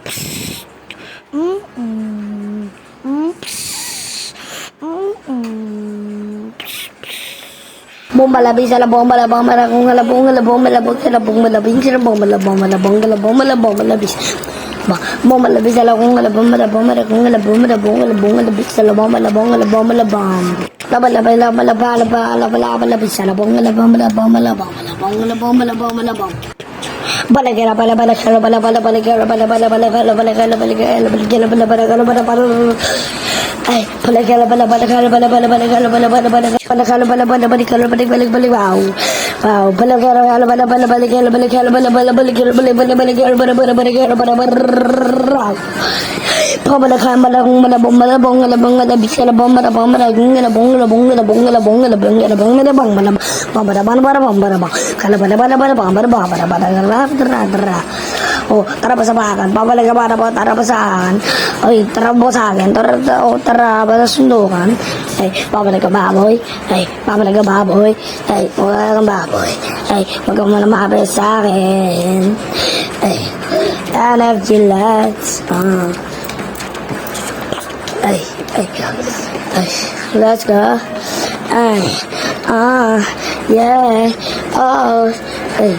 Bomba la bisa la bomba la bomba la conga la bomba la bomba la boca la bomba la vinci la bomba la bomba la bomba la bomba la bomba la bisa bomba la bisa la conga la bomba la bomba la conga la bomba la bomba la bomba la bisa la bomba la bomba la bomba la bomba la bala bala bala bala bala bala bala bisa la bomba la bomba la bomba la bomba la bomba la bomba la bomba la bomba bala gara bala bala gara bala bala bala gara bala bala bala bala bala gara bala gara bala bala gara bala bala ay bala gara bala bala gara bala bala bala gara bala bala bala bala gara bala bala bala gara bala bala bala wow wow bala gara bala bala bala bala gara bala gara bala bala bala gara bala bala bala gara bala bala bala gara bala bala pabala kan bala bala bala bala bala bala bisa la bomba la bomba la gunga la bonga la bonga la bonga la bonga la bonga la bonga la bonga la bomba la bomba la bomba la kala bala bala bala bomba la bomba la bala dra oh tara pasabakan pabala ka para po tara pasakan oy tara bosakan tara ba sundukan ay pabala ka baboy ay pabala ka baboy ay wala kang baboy ay wag mo na mahabes sa akin ay I love you lots ay let's go ay yeah oh ay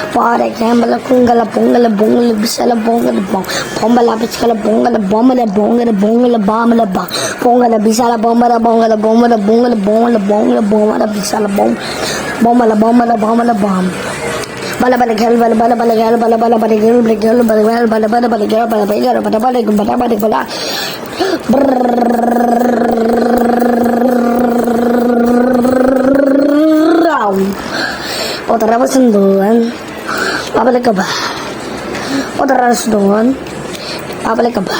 Pare kembala kungala bongala bongala bisala bongala bong bombala bisala bongala bombala bongala bongala bamala ba bongala bisala bombala bongala bombala bongala bongala bongala bombala bisala bom bombala bombala bombala bom bala bala gal bala bala bala gal bala bala bala gal bala gal bala bala bala bala bala gal bala bala gal bala bala bala bala bala o tara pasunduan pabalik ka ba o tara sunduan pabalik ka ba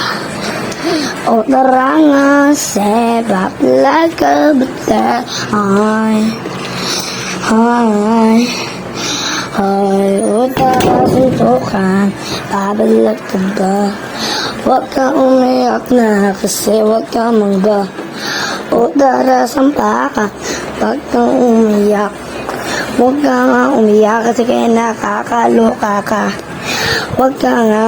o tara nga sebab laga bata ay o tara sundukan pabalik ka ba wag ka umiyak na kasi wag ka mangga o tara sampa ka wag ka umiyak. Huwag ka nga umiyak kasi kaya nakakaloka ka. Huwag ka nga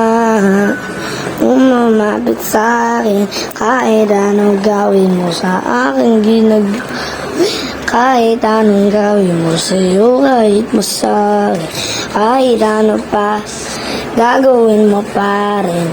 umamapit sa akin kahit anong gawin mo sa akin kahit anong gawin mo sa'yo kahit mo sa akin kahit ano pa gagawin mo pa rin